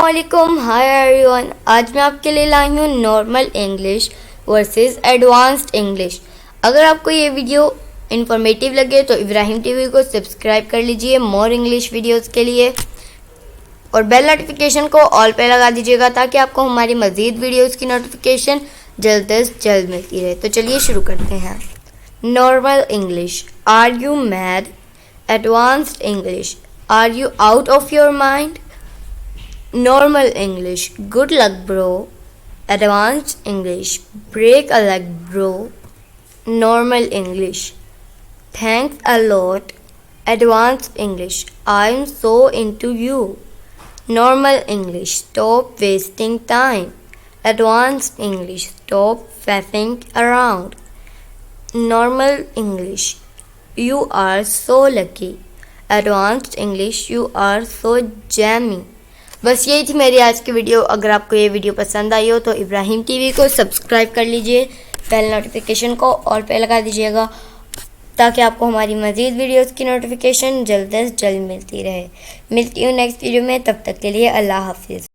वालेकुम, hi everyone. आज मैं आपके लिए लाई हूँ normal English versus advanced English. अगर आपको ये वीडियो इन्फॉर्मेटिव लगे तो इब्राहिम टीवी को सब्सक्राइब कर लीजिए मोर इंग्लिश वीडियोस के लिए, और बेल नोटिफिकेशन को ऑल पे लगा दीजिएगा ताकि आपको हमारी मज़ीद वीडियोस की नोटिफिकेशन जल्द से जल्द मिलती रहे। तो चलिए शुरू करते हैं। Normal English, are you mad? Advanced English, are you out of your mind? Normal English, good luck bro. Advanced English, break a leg bro. Normal English, thanks a lot. Advanced English, I'm so into you. Normal English, stop wasting time. Advanced English, stop faffing around. Normal English, you are so lucky. Advanced English, you are so jammy. बस यही थी मेरी आज की video. अगर आपको ये video पसंद आई हो तो इब्राहिम टीवी को सब्सक्राइब कर लीजिए, बेल नोटिफिकेशन को ऑल पे लगा दीजिएगा ताकि आपको हमारी मज़ीद वीडियोस की नोटिफिकेशन जल्द से जल्द मिलती रहे। मिलती हूँ नेक्स्ट वीडियो में, तब तक के लिए अल्लाह हाफिज़।